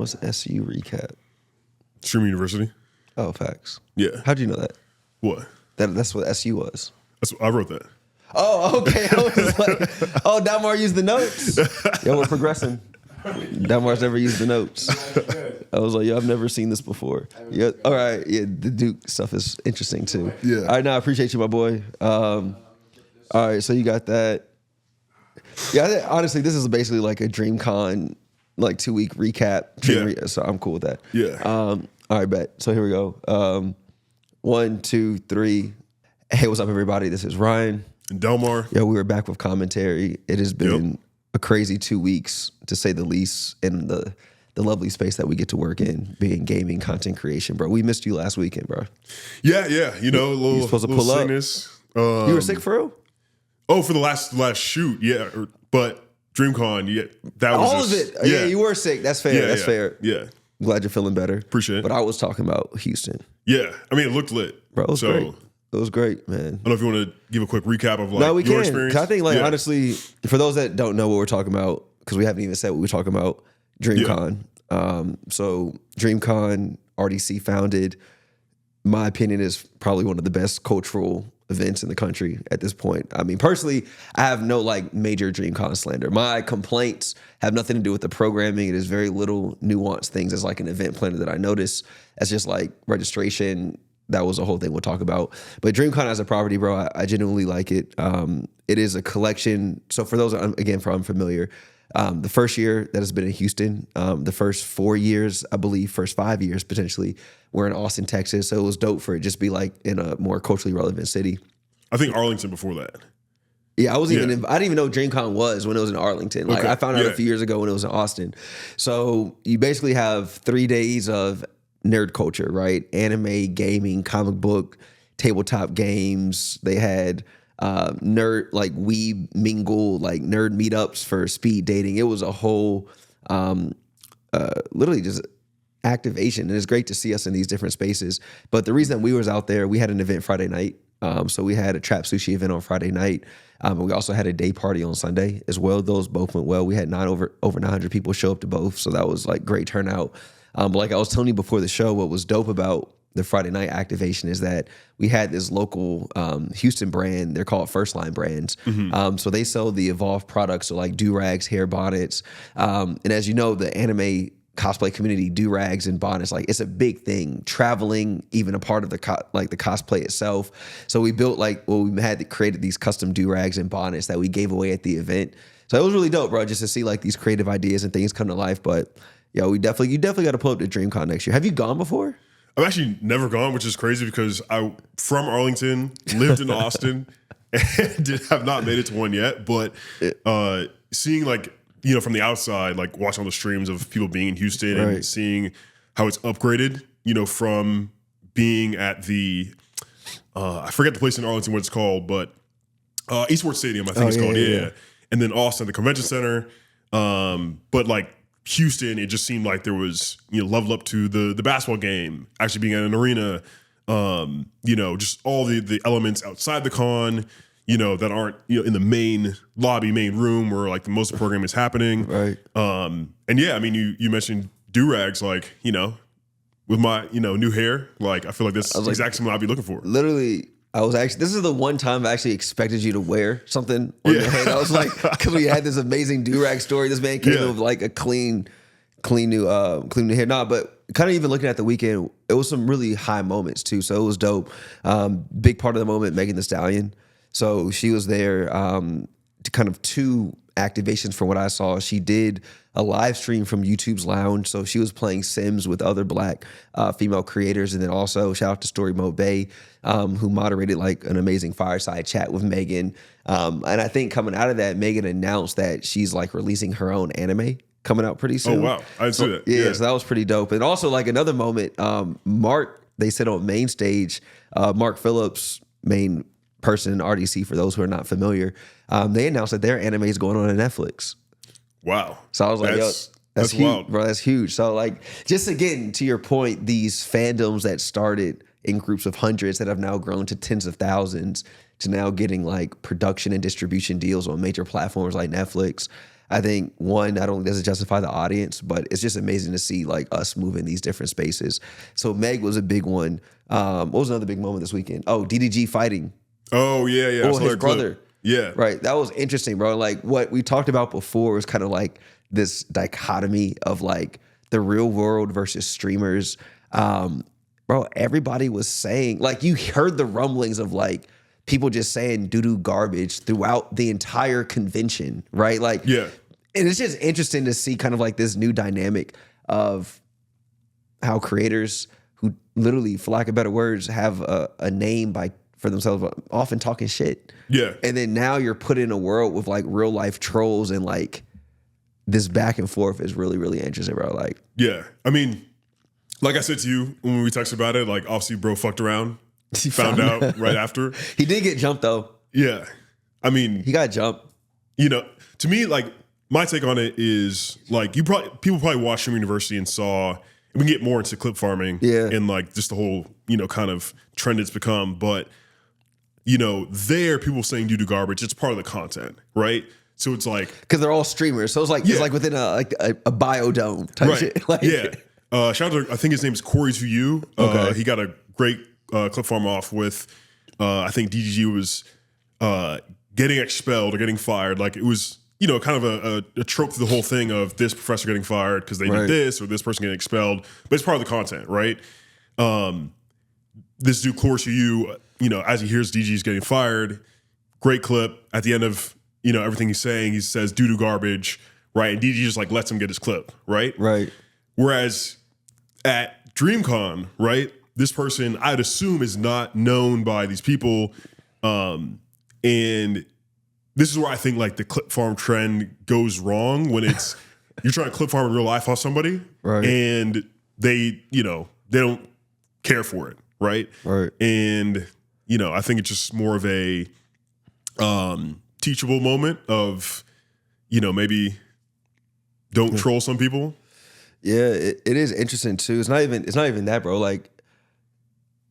What's SU recap? Stream University. Oh, facts. Yeah. How'd you know that? What? That's what SU was. I wrote that. Oh, okay. I was like, oh, Dalmar used the notes. Yo, we're progressing. Dalmar's never used the notes. I was like, yo, I've never seen this before. Yeah. All right. Yeah, the Duke stuff is interesting too. Yeah. All right, now I appreciate you, my boy. All right, so you got that. Yeah, honestly, this is basically like a DreamCon, like 2-week recap. So I'm cool with that. Yeah. All right, bet. So here we go. 1, 2, 3. Hey, what's up, everybody? This is Ryan. And Dalmar. Yo, we were back with commentary. It has been a crazy 2 weeks, to say the least, in the lovely space that we get to work in, being gaming, content creation, bro. We missed you last weekend, bro. Yeah. You know, a little, you supposed to pull sickness. You were sick for real? Oh, for the last shoot, yeah. But DreamCon, yeah, that was all of it. Yeah, you were sick. That's fair. That's fair. Yeah. I'm glad you're feeling better. Appreciate it. But I was talking about Houston. Yeah. I mean, it looked lit. Bro, it was great. It was great, man. I don't know if you want to give a quick recap of like no, we your can. experience. I think, honestly, for those that don't know what we're talking about, because we haven't even said what we're talking about, DreamCon. So DreamCon, RDC founded, my opinion, is probably one of the best cultural events in the country at this point. I mean, personally, I have no major DreamCon slander. My complaints have nothing to do with the programming. It is very little nuanced things as like an event planner that I notice. As just like registration. That was a whole thing we'll talk about. But DreamCon as a property, bro, I genuinely like it. It is a collection. So for those, again, for unfamiliar, the first year that has been in Houston, the first 4 years, I believe, first 5 years potentially, we're in Austin, Texas. So it was dope for it just be like in a more culturally relevant city. I think Arlington before that. Yeah, I didn't even know DreamCon was when it was in Arlington. Like I found out a few years ago when it was in Austin. So you basically have 3 days of nerd culture, right? Anime, gaming, comic book, tabletop games. They had nerd, like weeb mingle, like nerd meetups for speed dating. It was a whole, literally just activation. And it's great to see us in these different spaces. But the reason that we was out there, we had an event Friday night. So we had a trap sushi event on Friday night. We also had a day party on Sunday as well. Those both went well. We had over 900 people show up to both. So that was like great turnout. But like I was telling you before the show, what was dope about the Friday night activation is that we had this local Houston brand. They're called First Line Brands. So they sell the evolved products, so like do-rags, hair bonnets. And as you know, the anime cosplay community, do-rags and bonnets, like it's a big thing. Traveling, even a part of the the cosplay itself. So we built we had created these custom do-rags and bonnets that we gave away at the event. So it was really dope, bro, just to see like these creative ideas and things come to life. But yeah, you definitely got to pull up to DreamCon next year. Have you gone before? I've actually never gone, which is crazy because I'm from Arlington, lived in Austin, and have not made it to one yet. But seeing from the outside, like watching all the streams of people being in Houston and seeing how it's upgraded, from being at the I forget the place in Arlington what it's called, but Eastport Stadium, I think it's called. Yeah. And then Austin, the convention center. But like Houston, it just seemed like there was, level up to the basketball game, actually being at an arena, just all the elements outside the con, that aren't, in the main lobby, main room where like the most of the program is happening. Right. And yeah, I mean, you mentioned do-rags, like, with my, new hair, like, I feel like this is exactly something I'd be looking for. Literally, this is the one time I actually expected you to wear something on your head. I was like, because we had this amazing do-rag story. This man came in with like a clean new hair. Nah, but kind of even looking at the weekend, it was some really high moments too. So it was dope. Big part of the moment, Megan Thee Stallion. So she was there to kind of 2 activations from what I saw. She did a live stream from YouTube's lounge. So she was playing Sims with other Black female creators. And then also shout out to Story Mode Bay, who moderated like an amazing fireside chat with Megan. And I think coming out of that, Megan announced that she's like releasing her own anime coming out pretty soon. Oh, wow. I didn't see that. Yeah, so that was pretty dope. And also like another moment, Mark, they said on main stage, Mark Phillips, main person in RDC, for those who are not familiar, they announced that their anime is going on Netflix. Wow. So I was like, that's huge, wild, bro. That's huge. So like, just again, to your point, these fandoms that started in groups of hundreds that have now grown to tens of thousands to now getting like production and distribution deals on major platforms like Netflix. I think one, not only does it justify the audience, but it's just amazing to see like us move in these different spaces. So Meg was a big one. What was another big moment this weekend? Oh, DDG fighting. Oh yeah. Or his brother. Yeah. Right. That was interesting, bro. Like what we talked about before was kind of like this dichotomy of like the real world versus streamers. Bro, everybody was saying, like, you heard the rumblings of like people just saying doo-doo garbage throughout the entire convention, right? Like, yeah. And it's just interesting to see kind of like this new dynamic of how creators who literally, for lack of better words, have a name for themselves, often talking shit. Yeah. And then now you're put in a world with like real life trolls and like this back and forth is really, really interesting, bro. Like, yeah. I mean, like I said to you when we texted about it, like obviously bro fucked around. He found out right after. He did get jumped though. Yeah. I mean, he got jumped. You know, to me, like my take on it is like people probably watched Cxmmunity University and saw, and we can get more into clip farming and like just the whole, kind of trend it's become. But, people saying doo-doo garbage, it's part of the content, right? So it's like, because they're all streamers. So it's like, it's like within a biodome type shit. Like, shout out to, I think his name is Corey to you. Okay. He got a great clip farm off with, I think DGG was getting expelled or getting fired. Like it was, kind of a trope to the whole thing of this professor getting fired because they did this or this person getting expelled. But it's part of the content, right? This dude, Corey to you, as he hears DG's getting fired, great clip. At the end of, everything he's saying, he says doo-doo garbage, right? And DG just like lets him get his clip, right? Right. Whereas at DreamCon, right, this person I'd assume is not known by these people, and this is where I think like the clip farm trend goes wrong when it's you're trying to clip farm in real life off somebody, right? And they don't care for it, right? Right. And I think it's just more of a teachable moment of maybe don't troll some people. Yeah, it is interesting too. It's not even that, bro. Like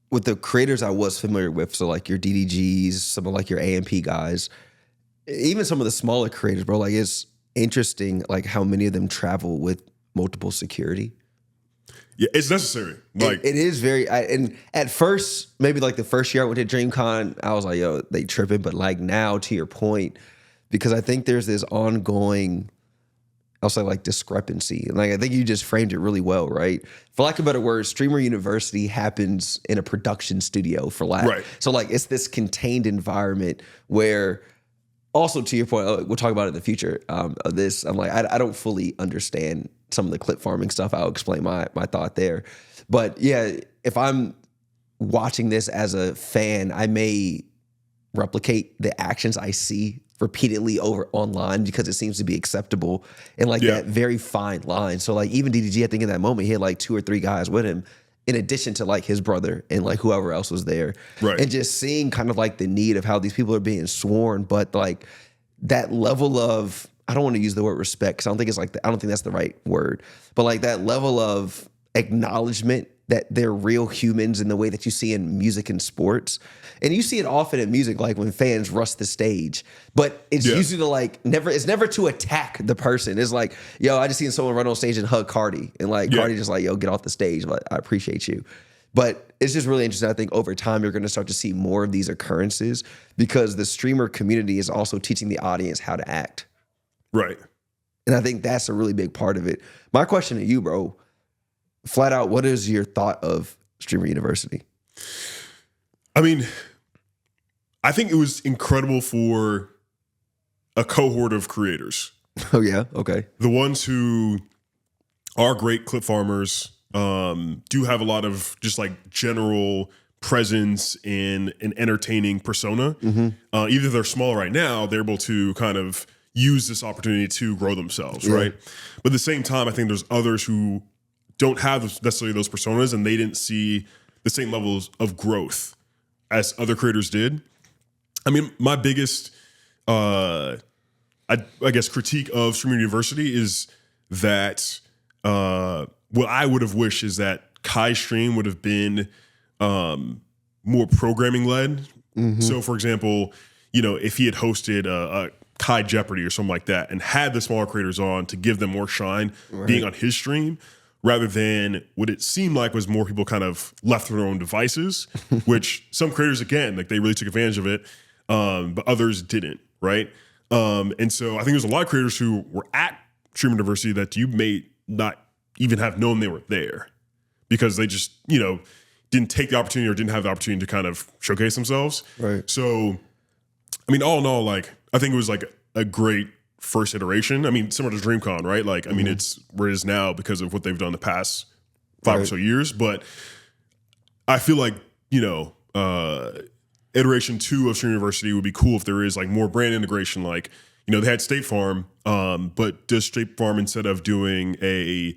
with the creators I was familiar with, so like your DDGs, some of like your AMP guys, even some of the smaller creators, bro. Like it's interesting, like how many of them travel with multiple security. Yeah, it's necessary. Like it is very. And at first, maybe like the first year I went to DreamCon, I was like, yo, they tripping. But like now, to your point, because I think there's this ongoing, I'll say like discrepancy. And like I think you just framed it really well, right? For lack of a better word, Streamer University happens in a production studio for lack. Right. So like it's this contained environment where, also to your point, we'll talk about it in the future of this. I'm like, I don't fully understand some of the clip farming stuff. I'll explain my thought there. But yeah, if I'm watching this as a fan, I may replicate the actions I see repeatedly over online because it seems to be acceptable and like that very fine line. So like even DDG, I think in that moment, he had like 2 or 3 guys with him in addition to like his brother and like whoever else was there. Right. And just seeing kind of like the need of how these people are being sworn, but like that level of, I don't want to use the word respect because I don't think it's like, I don't think that's the right word, but like that level of acknowledgement that they're real humans in the way that you see in music and sports. And you see it often in music, like when fans rush the stage, but it's usually to like it's never to attack the person. It's like, yo, I just seen someone run on stage and hug Cardi and like Cardi just like, yo, get off the stage. But I appreciate you. But it's just really interesting. I think over time, you're going to start to see more of these occurrences because the streamer community is also teaching the audience how to act. Right. And I think that's a really big part of it. My question to you, bro, flat out, what is your thought of Streamer University? I mean, I think it was incredible for a cohort of creators. Oh, yeah? Okay. The ones who are great clip farmers do have a lot of just like general presence in an entertaining persona. Mm-hmm. Even if they're small right now, they're able to kind of use this opportunity to grow themselves, right? But at the same time, I think there's others who don't have necessarily those personas and they didn't see the same levels of growth as other creators did. I mean, my biggest, I guess, critique of Cxmmunity University is that what I would have wished is that Kai's stream would have been more programming led. Mm-hmm. So, for example, if he had hosted a Kai Jeopardy or something like that, and had the smaller creators on to give them more shine being on his stream, rather than what it seemed like was more people kind of left to their own devices, which some creators, again, like they really took advantage of it, but others didn't, right? And so I think there's a lot of creators who were at Streamer University that you may not even have known they were there because they just, didn't take the opportunity or didn't have the opportunity to kind of showcase themselves. Right. So, I mean, all in all, like, I think it was like a great first iteration. I mean, similar to DreamCon, right? Like, I mean, it's where it is now because of what they've done the past 5 or so years. But I feel like, iteration 2 of Stream University would be cool if there is like more brand integration. Like, they had State Farm, but does State Farm, instead of doing I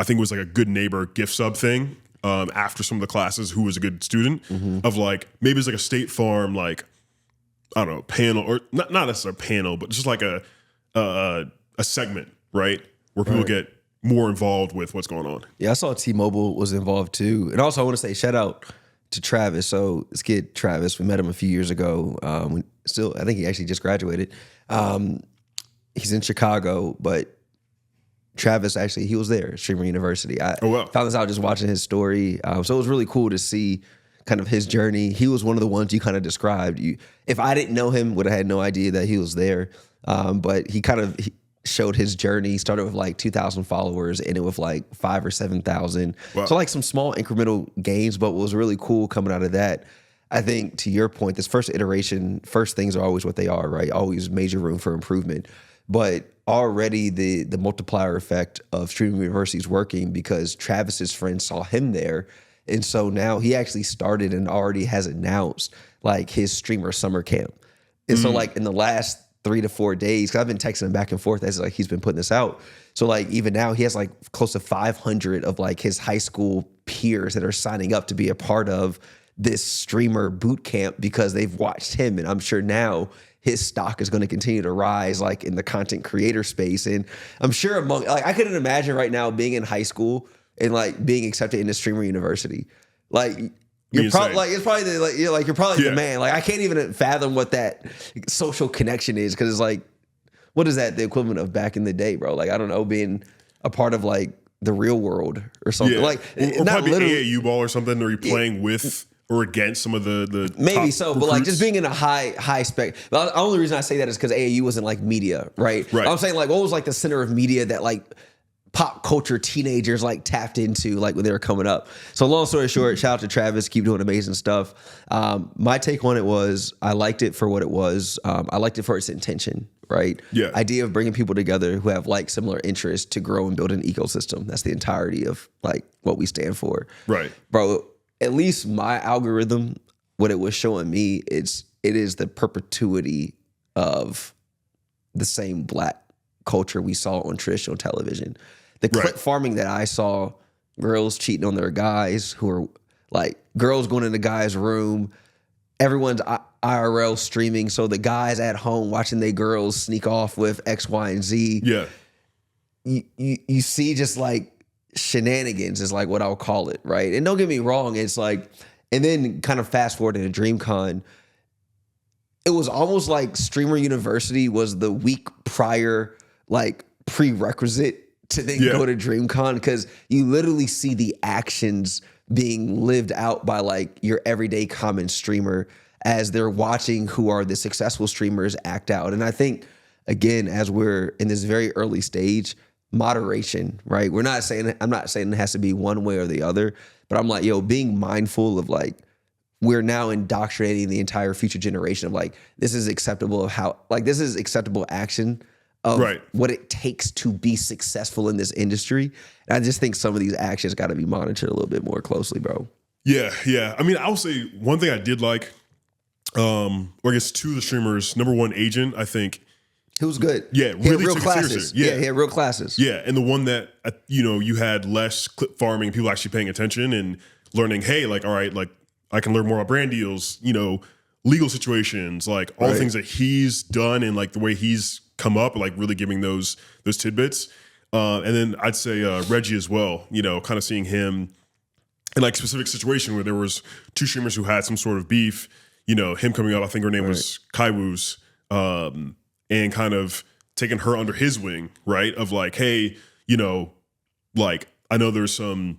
think it was like a good neighbor gift sub thing, after some of the classes, who was a good student, of like, maybe it's like a State Farm, like, I don't know, panel, or not necessarily a panel, but just like a segment, right? Where people get more involved with what's going on. Yeah, I saw T-Mobile was involved too. And also I want to say shout out to Travis. So this kid, Travis, we met him a few years ago. I think he actually just graduated. He's in Chicago, but Travis, actually, he was there at Streamer University. I found this out just watching his story. So it was really cool to see kind of his journey. He was one of the ones you kind of described. If I didn't know him, would have had no idea that he was there. But he kind of showed his journey. He started with like 2,000 followers, ended with like 5,000 or 7,000. Wow. So like some small incremental gains, but what was really cool coming out of that, I think to your point, this first iteration, first things are always what they are, right? Always major room for improvement. But already the multiplier effect of Streaming University is working because Travis's friends saw him there. And so now he actually started and already has announced like his streamer summer camp. And so like in the last 3 to 4 days, because I've been texting him back and forth as like he's been putting this out. So like even now he has like close to 500 of like his high school peers that are signing up to be a part of this streamer boot camp because they've watched him. And I'm sure now his stock is going to continue to rise like in the content creator space. And I'm sure I couldn't imagine right now being in high school and like being accepted into Streamer University. Like you're probably like, it's probably you're probably the man. Like I can't even fathom what that social connection is. Cause it's like, what is that? The equivalent of back in the day, bro? Like, I don't know, being a part of like the real world or something. Yeah. Like or not probably literally AAU ball or something, or you're playing with or against some of the maybe so, recruits. But like just being in a high spec. The only reason I say that is because AAU wasn't like media, right? I'm saying like what was like the center of media that like pop culture teenagers like tapped into like when they were coming up. So long story short, shout out to Travis, keep doing amazing stuff. My take on it was I liked it for what it was. I liked it for its intention, right? Yeah. Idea of bringing people together who have like similar interests to grow and build an ecosystem. That's the entirety of like what we stand for. Right. Bro, at least my algorithm, what it was showing me, it is the perpetuity of the same Black culture we saw on traditional television. The clip farming that I saw, girls cheating on their guys who are like girls going in the guy's room, everyone's IRL streaming. So the guys at home watching their girls sneak off with X, Y, and Z. Yeah. You see just like shenanigans is like what I'll call it, right? And don't get me wrong, it's like, and then kind of fast forward to DreamCon, it was almost like Streamer University was the week prior, like prerequisite to then go to DreamCon, because you literally see the actions being lived out by like your everyday common streamer as they're watching who are the successful streamers act out. And I think, again, as we're in this very early stage, moderation, right? I'm not saying it has to be one way or the other, but I'm like, being mindful of like, we're now indoctrinating the entire future generation of like, this is acceptable of how, like, this is acceptable action of what it takes to be successful in this industry. And I just think some of these actions got to be monitored a little bit more closely, bro. Yeah, yeah. I mean, I'll say one thing I did like, or I guess two of the streamers, number one, Agent, I think, he was good. Yeah, really real took classes. It seriously. Yeah, he had real classes. Yeah, and the one that, you had less clip farming, people actually paying attention and learning, hey, like, all right, like, I can learn more about brand deals, legal situations, like all the things that he's done and like the way he's come up, like really giving those tidbits. And then I'd say Reggie as well, kind of seeing him in like specific situation where there was two streamers who had some sort of beef, him coming up, I think her name was Kaiwu's, and kind of taking her under his wing, right? Of like, hey, you know, like I know there's some,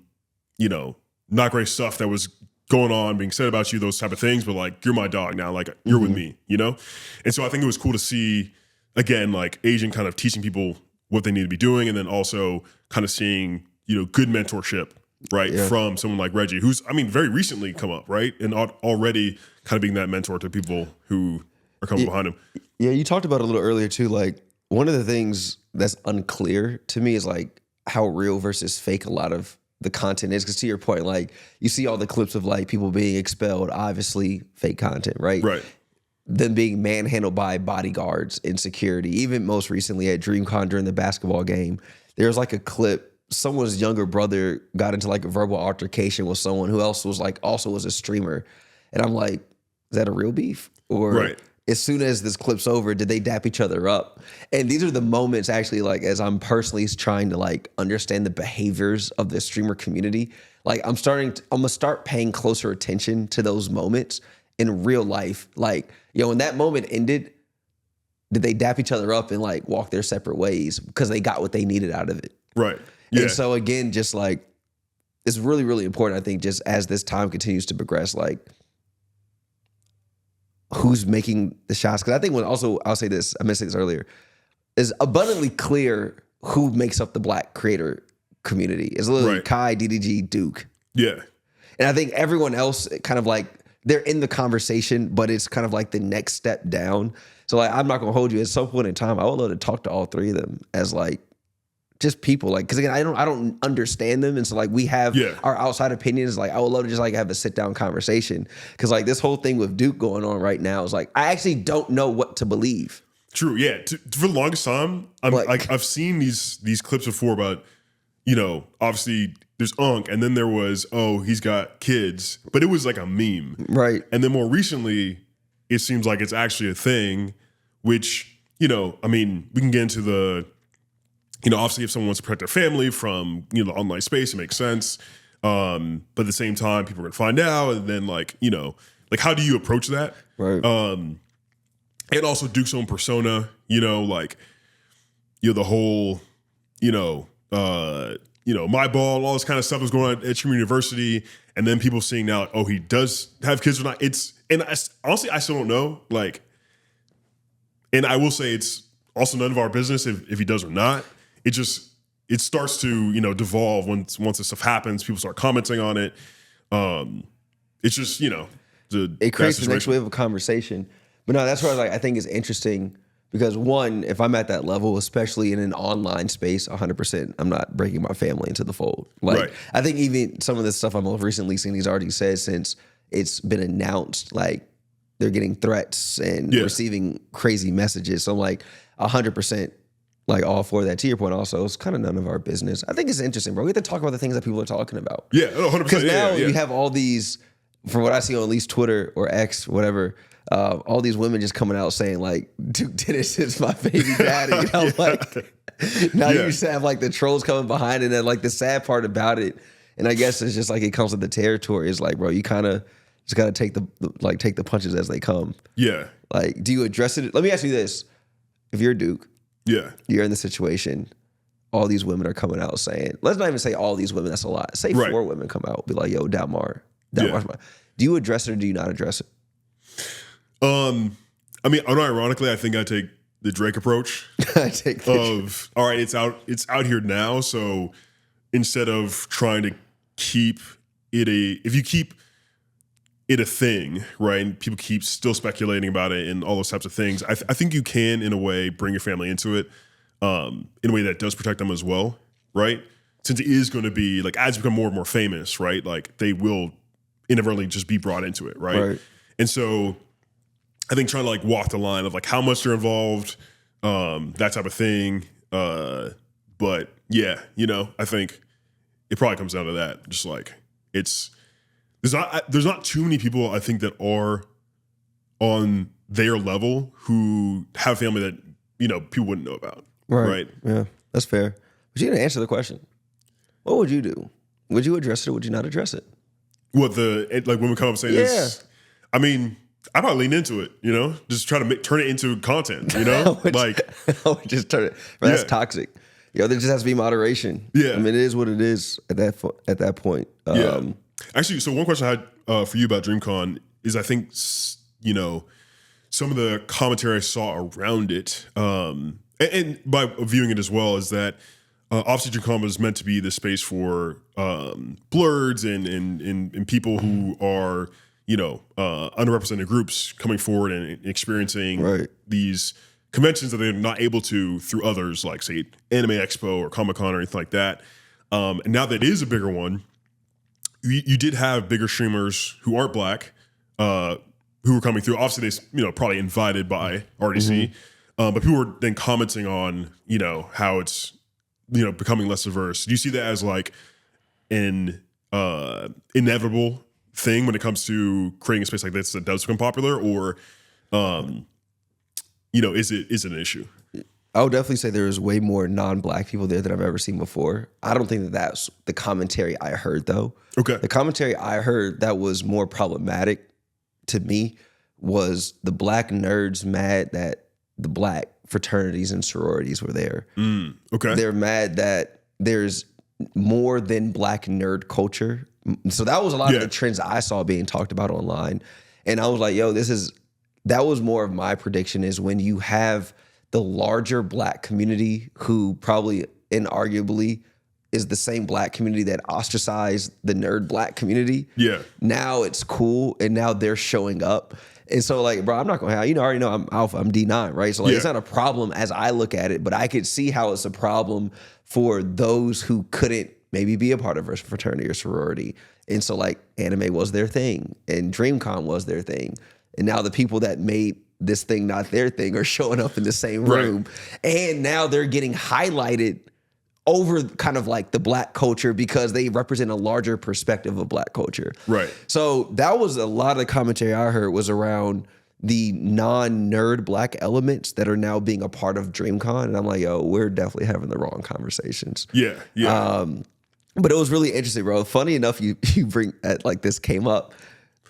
you know, not great stuff that was going on, being said about you, those type of things, but like you're my dog now, like you're with me, you know? And so I think it was cool to see, again, like Asian kind of teaching people what they need to be doing, and then also kind of seeing, you know, good mentorship, right? From someone like Reggie, who's, I mean, very recently come up, right? And already kind of being that mentor to people who are coming behind him. Yeah, you talked about it a little earlier too. Like one of the things that's unclear to me is like how real versus fake a lot of the content is. Because to your point, like you see all the clips of like people being expelled, obviously fake content, right? Right. Them being manhandled by bodyguards in security. Even most recently at DreamCon during the basketball game, there was like a clip. Someone's younger brother got into like a verbal altercation with someone who else was like also was a streamer. And I'm like, is that a real beef? Or as soon as this clip's over, did they dap each other up? And these are the moments actually, like, as I'm personally trying to like understand the behaviors of the streamer community, like I'm gonna start paying closer attention to those moments in real life. Like, yo, when that moment ended, did they dap each other up and like walk their separate ways because they got what they needed out of it? Right. Yeah. And so again, just like, it's really, really important, I think, just as this time continues to progress, like, who's making the shots? Because I think I'll say this, I meant to say this earlier, is abundantly clear who makes up the Black creator community. It's literally Kai, DDG, Duke. Yeah. And I think everyone else kind of like, they're in the conversation, but it's kind of like the next step down. So like, I'm not gonna hold you. At some point in time, I would love to talk to all three of them as like just people. Like, because again, I don't understand them, and so like we have our outside opinions. Like, I would love to just like have a sit down conversation, because like this whole thing with Duke going on right now is like I actually don't know what to believe. True. Yeah. For the longest time, I've seen these clips before about, you know, obviously there's Unk, and then there was, oh, he's got kids, but it was like a meme. Right. And then more recently, it seems like it's actually a thing, which, you know, I mean, we can get into the, you know, obviously if someone wants to protect their family from, you know, the online space, it makes sense. But at the same time, people are going to find out. And then like, you know, like how do you approach that? Right. And also Duke's own persona, you know, like, you know, the whole, you know, my ball and all this kind of stuff was going on at Cxmmunity University. And then people seeing now, oh, he does have kids or not. Honestly, I still don't know. Like, and I will say it's also none of our business if he does or not. It starts to, you know, devolve once this stuff happens. People start commenting on it. It's just, you know, it creates the next wave of conversation. But no, that's where I think is interesting, because one, if I'm at that level, especially in an online space, 100%, I'm not bringing my family into the fold. Like, I think even some of the stuff I've most recently seen, he's already said since it's been announced, like they're getting threats and receiving crazy messages. So I'm like 100%. Like all for that. To your point, also, it's kind of none of our business. I think it's interesting, bro. We have to talk about the things that people are talking about. Yeah, 100%. Because now you have all these, from what I see on at least Twitter or X, whatever, all these women just coming out saying like, Duke Dennis is my baby daddy. You know, like now you just have like the trolls coming behind it, and then like the sad part about it, and I guess it's just like it comes with the territory. It's like, bro, you kind of just got to take the punches as they come. Yeah. Like, do you address it? Let me ask you this: if you're Duke. Yeah. You're in the situation, all these women are coming out saying, let's not even say all these women, that's a lot. Say 4 women come out, be like, yo, Dalmar. Do you address it or do you not address it? I mean, unironically, I think I take the Drake approach. All right, it's out here now. So instead of trying to keep it if you keep it a thing, right, and people keep still speculating about it and all those types of things, I think you can, in a way, bring your family into it in a way that does protect them as well, right? Since it is going to be, like, as you become more and more famous, right, like, they will inadvertently just be brought into it, right? And so I think trying to, like, walk the line of, like, how much they're involved, that type of thing. But, yeah, you know, I think it probably comes down to that. Just, like, there's not too many people I think that are on their level who have family that, you know, people wouldn't know about. Right. Yeah, that's fair. But you didn't answer the question. What would you do? Would you address it or would you not address it? What, like when we come up saying this? I mean, I probably lean into it, just try to turn it into content, like just turn it. Bro, that's toxic. There just has to be moderation. Yeah. I mean, it is what it is at that point. Yeah. Actually, so one question I had for you about DreamCon is I think, some of the commentary I saw around it, and by viewing it as well, is that obviously DreamCon was meant to be the space for blurs and people who are, underrepresented groups coming forward and experiencing these conventions that they're not able to through others, like say Anime Expo or Comic-Con or anything like that. And now that it is a bigger one, you did have bigger streamers who aren't black who were coming through. Obviously, they probably invited by RDC, but people were then commenting on how it's becoming less diverse. Do you see that as like an inevitable thing when it comes to creating a space like this that does become popular, or is it an issue? I would definitely say there's way more non-black people there than I've ever seen before. I don't think that that's the commentary I heard, though. Okay. The commentary I heard that was more problematic to me was the black nerds mad that the black fraternities and sororities were there. Okay. They're mad that there's more than black nerd culture. So that was a lot of the trends I saw being talked about online. And I was like, yo, that was more of my prediction, is when you have the larger black community who probably inarguably is the same black community that ostracized the nerd black community. Yeah. Now it's cool, and now they're showing up. And so, like, bro, I'm not going to have, I already know I'm Alpha, I'm D9, right? So, like, it's not a problem as I look at it, but I could see how it's a problem for those who couldn't maybe be a part of a fraternity or sorority. And so, like, anime was their thing, and DreamCon was their thing. And now the people that made this thing not their thing are showing up in the same room. And now they're getting highlighted over kind of like the black culture because they represent a larger perspective of black culture. Right. So that was a lot of the commentary I heard was around the non-nerd black elements that are now being a part of DreamCon. And I'm like, yo, we're definitely having the wrong conversations. Yeah. Yeah. But it was really interesting, bro. Funny enough, you bring like this came up.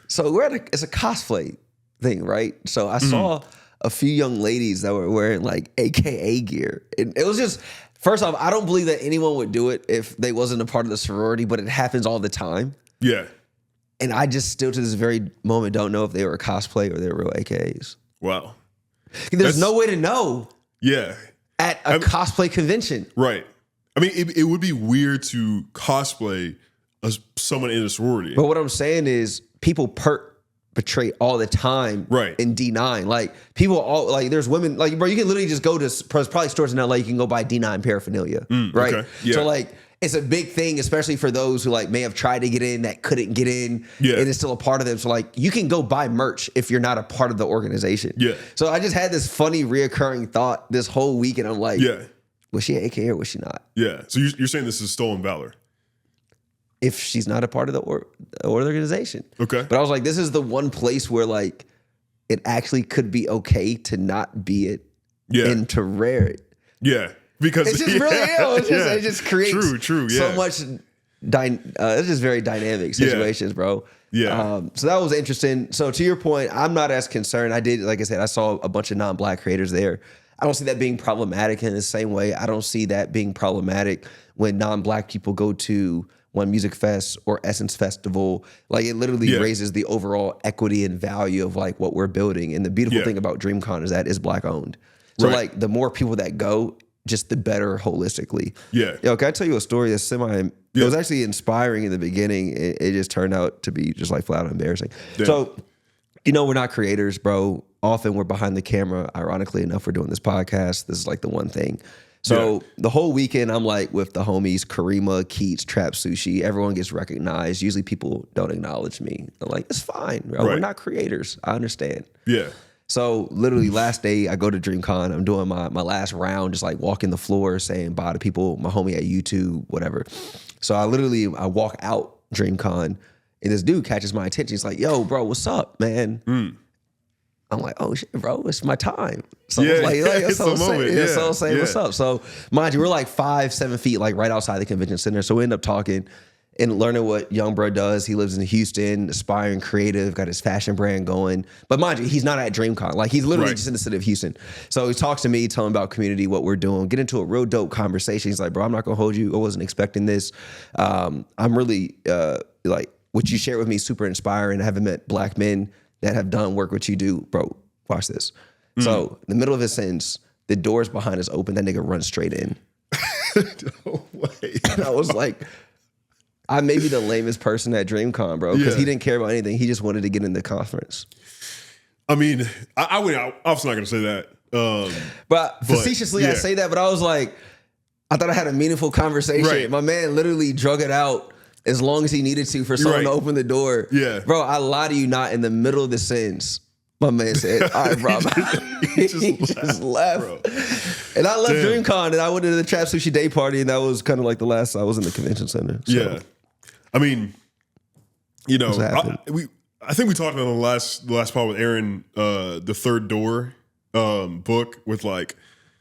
So it's a cosplay thing, right? So I saw a few young ladies that were wearing like AKA gear. And it was just, first off, I don't believe that anyone would do it if they wasn't a part of the sorority, but it happens all the time. Yeah. And I just still to this very moment don't know if they were a cosplay or they were real AKAs. Wow. There's no way to know. Yeah. At a cosplay convention. Right. I mean, it would be weird to cosplay as someone in a sorority. But what I'm saying is people portray all the time in D9. Like people all like there's women like bro, you can literally just go to probably stores in LA, you can go buy D9 paraphernalia. Right. Okay. Yeah. So like it's a big thing, especially for those who like may have tried to get in that couldn't get in. Yeah. And it's still a part of them. So like you can go buy merch if you're not a part of the organization. Yeah. So I just had this funny reoccurring thought this whole week, and I'm like, yeah. Was she an AKA or was she not? Yeah. So you're saying this is stolen valor? If she's not a part of the organization. Okay. But I was like, this is the one place where like it actually could be okay to not be it and to rare it. Yeah. Because it's just really it just creates true, so much it's just very dynamic situations, bro. Yeah. So that was interesting. So to your point, I'm not as concerned. I did, like I said, I saw a bunch of non-black creators there. I don't see that being problematic in the same way. I don't see that being problematic when non-black people go to One Music Fest or Essence Festival. Like it literally raises the overall equity and value of like what we're building. And the beautiful thing about DreamCon is that it's black owned. So like the more people that go, just the better holistically. Yeah. Yo, can I tell you a story that's it was actually inspiring in the beginning. It just turned out to be just like flat out embarrassing. Damn. So, we're not creators, bro. Often we're behind the camera. Ironically enough, we're doing this podcast. This is like the one thing. So the whole weekend, I'm like with the homies, Karima, Keats, Trap Sushi. Everyone gets recognized. Usually people don't acknowledge me. I'm like, it's fine, bro. We're not creators. I understand. Yeah. So literally last day, I go to DreamCon. I'm doing my last round, just like walking the floor, saying bye to people, my homie at YouTube, whatever. So I walk out DreamCon, and this dude catches my attention. He's like, yo, bro, what's up, man? I'm like, oh shit, bro, it's my time. So it's the moment. So I'm saying, what's up? So mind you, we're like 5-7 feet, like right outside the convention center. So we end up talking, and learning what young bro does. He lives in Houston, aspiring creative, got his fashion brand going. But mind you, he's not at DreamCon. Like he's literally just in the city of Houston. So he talks to me, telling about community, what we're doing, get into a real dope conversation. He's like, bro, I'm not gonna hold you. I wasn't expecting this. I'm really like what you shared with me, super inspiring. I haven't met black men that have done work what you do. Bro, watch this. So in the middle of his sentence, the doors behind us open, that nigga runs straight in. No way. And I was like, I may be the lamest person at DreamCon, bro, because he didn't care about anything. He just wanted to get in the conference. I mean, I was not going to say that. But facetiously, I say that, but I was like, I thought I had a meaningful conversation. Right. My man literally drug it out as long as he needed to for someone to open the door. Yeah. Bro, I lie to you not, in the middle of the sentence, my man said, all right, bro. he just left. Bro. And I left DreamCon and I went to the Trap Sushi Day Party, and that was kind of like the last I was in the convention center. So. Yeah. I mean, you know, I think we talked about the last part with Aaron, the Third Door book with like,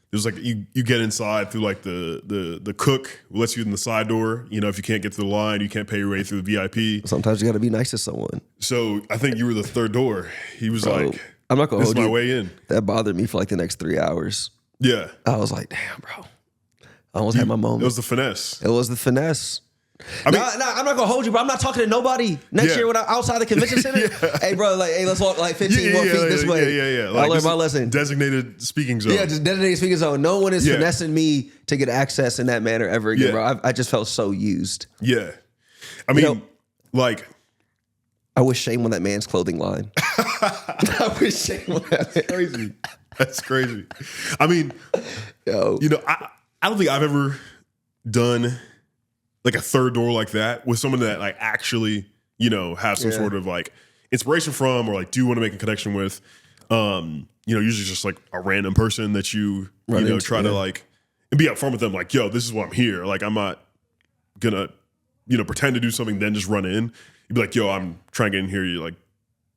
there's like you get inside through like the cook who lets you in the side door. You know, if you can't get through the line, you can't pay your way through the VIP. Sometimes you got to be nice to someone. So I think you were the third door. He was like, I'm not gonna hold you. This is my way in. That bothered me for like the next 3 hours. Yeah. I was like, damn, bro. I almost had my moment. It was the finesse. It was the finesse. I'm not gonna hold you, bro. I'm not talking to nobody next year when I'm outside the convention center. Hey, bro, like, hey, let's walk like 15 more feet this way. Yeah. Like, I learned my lesson. Designated speaking zone. Yeah, just designated speaking zone. No one is finessing me to get access in that manner ever again, bro. I just felt so used. Yeah. I mean, like, I wish shame on that man's clothing line. I wish shame on that. That's crazy. That's crazy. I mean, you know, I don't think I've ever done like a third door like that with someone that like actually, you know, have some sort of like inspiration from, or like do want to make a connection with. You know, usually just like a random person that you know, try to like and be upfront with them, like, yo, this is why I'm here. Like, I'm not gonna, you know, pretend to do something, then just run in. You'd be like, yo, I'm trying to get in here. You like,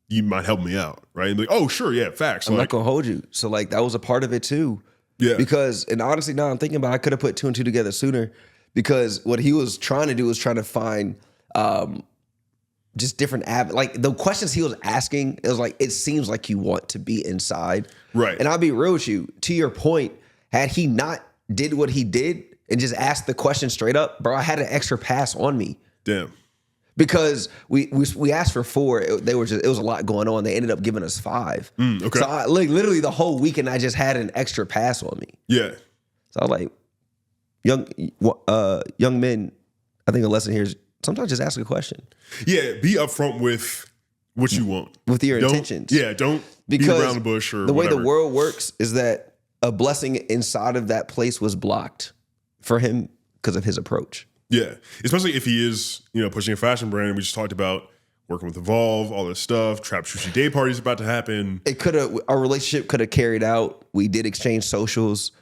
you might help me out, right? And be like, oh, sure, yeah, facts. I'm not gonna hold you. So like that was a part of it too. Yeah. Because, and honestly, now I'm thinking about it, I could have put 2 and 2 together sooner. Because what he was trying to do was trying to find just different like the questions he was asking, it was like, it seems like you want to be inside. Right. And I'll be real with you, to your point, had he not did what he did and just asked the question straight up, bro, I had an extra pass on me. Damn. Because we asked for 4, it was a lot going on. They ended up giving us 5. Okay. So I, literally the whole weekend I just had an extra pass on me. Yeah. So I was like, young men, I think a lesson here is sometimes just ask a question. Yeah, be upfront with what you want. With your intentions. Yeah, don't beat around the bush or the way the world works is that a blessing inside of that place was blocked for him because of his approach. Yeah, especially if he is, you know, pushing a fashion brand. We just talked about working with Evolve, all this stuff. Trap Sushi Day Party is about to happen. It could have, our relationship could have carried out. We did exchange socials.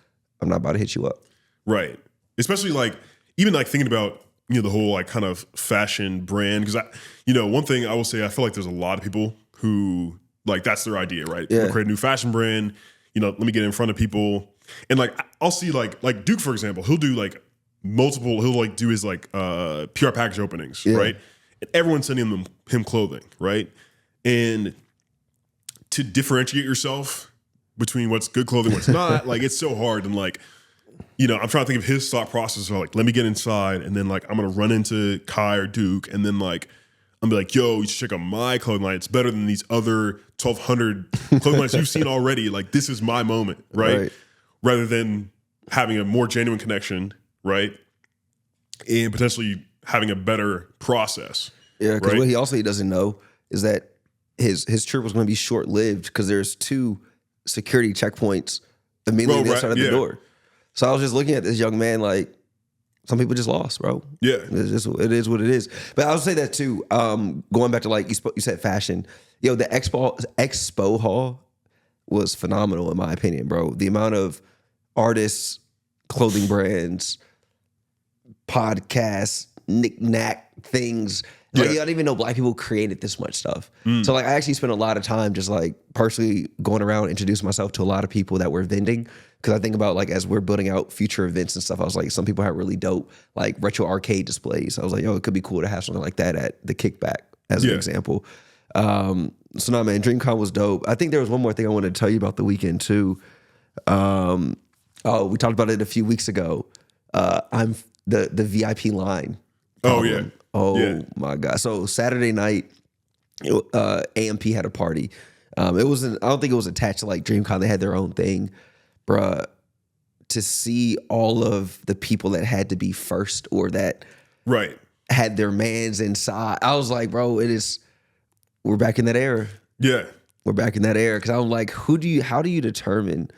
I'm not about to hit you up. Right. Especially like, even like thinking about, you know, the whole like kind of fashion brand. Because you know, one thing I will say, I feel like there's a lot of people who like, that's their idea, right? Yeah. People create a new fashion brand. You know, let me get in front of people. And like, I'll see like Duke, for example, he'll do like he'll like do his like PR package openings, right? And everyone's sending him clothing, right? And to differentiate yourself between what's good clothing, what's not, like it's so hard. And like, you know, I'm trying to think of his thought process of like, let me get inside and then like I'm gonna run into Kai or Duke and then like I'm be like, yo, you should check out my clothing line. It's better than these other 1,200 clothing lines you've seen already. Like this is my moment, right? Rather than having a more genuine connection, right? And potentially having a better process. Yeah, because what he also doesn't know is that his trip was going to be short lived because there's 2 security checkpoints immediately on the other side of the door. So I was just looking at this young man like, some people just lost, bro. Yeah, it is what it is. But I would say that too. Going back to like you said, fashion. Yo, the expo hall was phenomenal in my opinion, bro. The amount of artists, clothing brands, podcasts, knick-knack things. Like, I don't even know black people created this much stuff. So like I actually spent a lot of time just like personally going around introducing myself to a lot of people that were vending. Because I think about like as we're building out future events and stuff, I was like, some people have really dope like retro arcade displays. I was like, yo, it could be cool to have something like that at the Kickback as an example. So no, man, DreamCon was dope. I think there was one more thing I wanted to tell you about the weekend too. We talked about it a few weeks ago. I'm the VIP line. My God. So Saturday night, AMP had a party. It wasn't, I don't think it was attached to like DreamCon. They had their own thing, bruh. To see all of the people that had to be first or that had their mans inside, I was like, bro, we're back in that era. Yeah. We're back in that era. Cause I'm like, how do you determine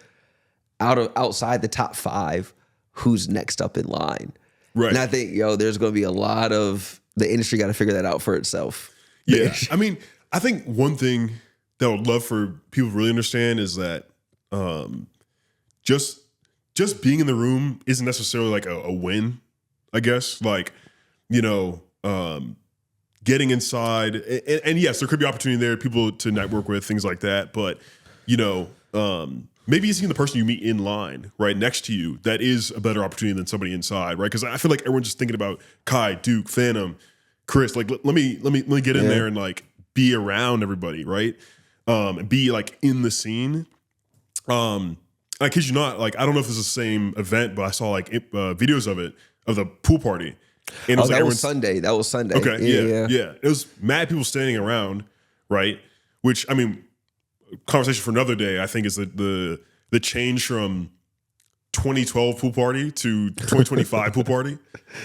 outside the top 5 who's next up in line? Right. And I think, there's going to be a lot of the industry got to figure that out for itself. Yeah. I mean, I think one thing that I would love for people to really understand is that just being in the room isn't necessarily like a win, I guess. Like, getting inside and yes, there could be opportunity there, people to network with, things like that. But, maybe seeing the person you meet in line right next to you, that is a better opportunity than somebody inside, right? Because I feel like everyone's just thinking about Kai, Duke, Phantom, Chris. Like, let me get in there and like be around everybody, right? And be like in the scene. I kid you not, like I don't know if it's the same event, but I saw like videos of it, of the pool party. And it was that was Sunday. That was Sunday. Okay, yeah. It was mad people standing around, right? Which, I mean, conversation for another day, I think is the change from 2012 pool party to 2025 pool party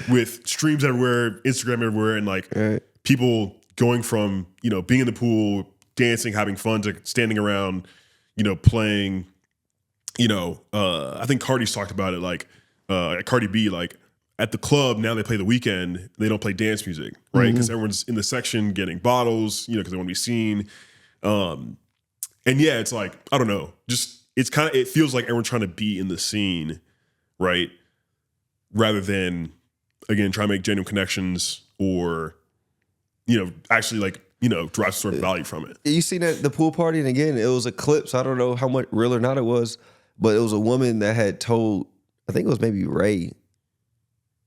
with streams everywhere, Instagram everywhere, and like people going from, being in the pool, dancing, having fun, to standing around, playing, I think Cardi's talked about it, like Cardi B, like at the club now they play The Weeknd, they don't play dance music, right? Because everyone's in the section getting bottles, because they want to be seen. And yeah, it's like, I don't know, just it feels like everyone's trying to be in the scene, right? Rather than, again, trying to make genuine connections or, actually like, derive some sort of value from it. You seen that the pool party, and again, it was a clip, so I don't know how much real or not it was, but it was a woman that had told, I think it was maybe Ray,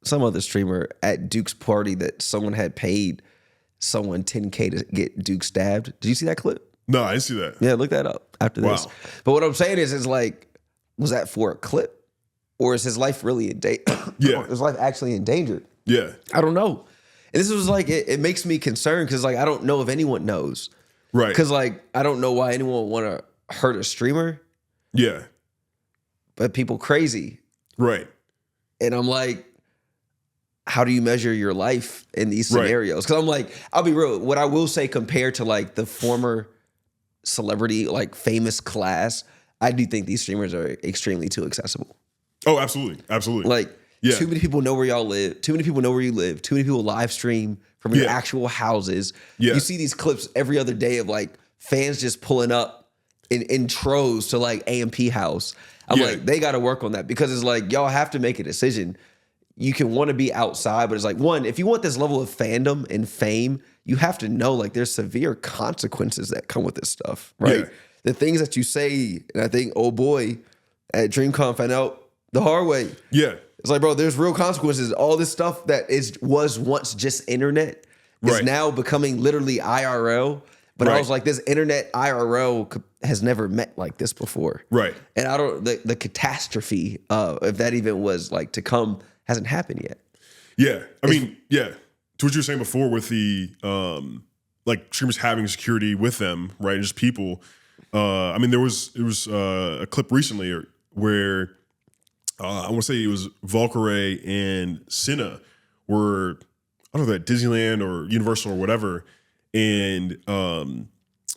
some other streamer at Duke's party, that someone had paid someone $10K to get Duke stabbed. Did you see that clip? No, I didn't see that. Yeah, look that up after this. But what I'm saying is like, was that for a clip? Or is his life really in danger? Yeah. Is his life actually endangered? Yeah. I don't know. And this was like, it makes me concerned because like, I don't know if anyone knows. Right. Because like, I don't know why anyone would want to hurt a streamer. Yeah. But people crazy. Right. And I'm like, how do you measure your life in these scenarios? Because I'm like, I'll be real. What I will say compared to like the former celebrity, like famous class, I do think these streamers are extremely too accessible. Oh, absolutely. Absolutely. Like, too many people know where y'all live. Too many people know where you live. Too many people live stream from your actual houses. You see these clips every other day of like fans just pulling up in troves to like AMP house. I'm like, they got to work on that, because it's like, y'all have to make a decision. You can want to be outside, but it's like, one, if you want this level of fandom and fame, you have to know like there's severe consequences that come with this stuff, right? Yeah. The things that you say, and I think, oh boy, at DreamCon found out the hard way. Yeah. It's like, bro, there's real consequences. All this stuff that was once just internet is now becoming literally IRL. But I was like, this internet IRL has never met like this before. Right. And I don't, the catastrophe, if that even was like to come, hasn't happened yet. Yeah. I mean, yeah. To what you were saying before with the, like streamers having security with them, right? And just people. I mean, there was a clip recently where I want to say it was Valkyrie and Cenat were, I don't know, at Disneyland or Universal or whatever. And a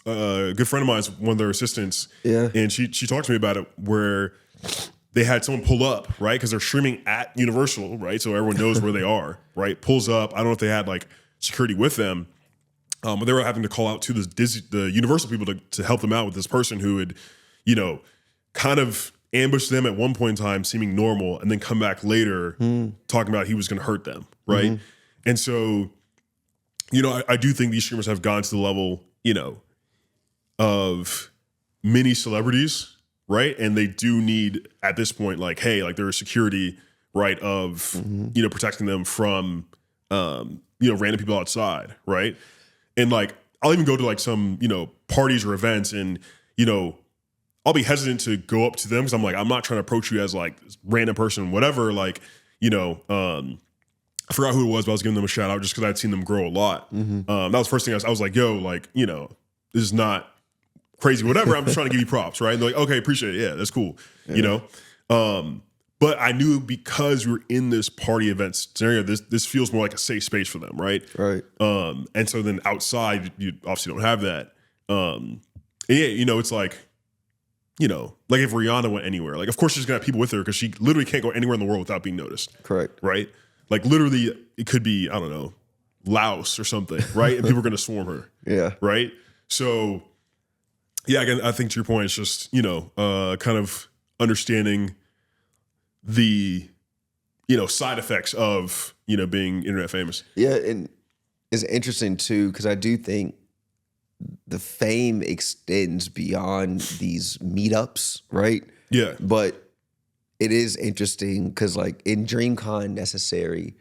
good friend of mine is one of their assistants. Yeah. And she talked to me about it, where they had someone pull up, right? Because they're streaming at Universal, right? So everyone knows where they are, right? Pulls up. I don't know if they had like security with them, but they were having to call out to the Universal people to help them out with this person who had, kind of ambushed them at one point in time, seeming normal, and then come back later talking about he was going to hurt them, right? And so, I do think these streamers have gone to the level, of mini celebrities, right? And they do need at this point, like, hey, like there is security, right, of protecting them from random people outside, right? And like I'll even go to like some parties or events, and I'll be hesitant to go up to them because I'm like, I'm not trying to approach you as like this random person, whatever. Like I forgot who it was, but I was giving them a shout out just because I'd seen them grow a lot. That was the first thing I was like, yo, like, this is not crazy, whatever. I'm just trying to give you props, right? And they're like, okay, appreciate it. Yeah, that's cool. But I knew because we were in this party event scenario, this feels more like a safe space for them, right? Right. And so then outside, you obviously don't have that. And yeah, it's like, like if Rihanna went anywhere, like of course she's gonna have people with her because she literally can't go anywhere in the world without being noticed. Correct. Right? Like literally, it could be, I don't know, Laos or something, right? And people are gonna swarm her. Yeah. Right? So yeah, again, I think to your point, it's just, kind of understanding the, side effects of, being internet famous. Yeah, and it's interesting too, because I do think the fame extends beyond these meetups, right? Yeah. But it is interesting because like in DreamCon necessary,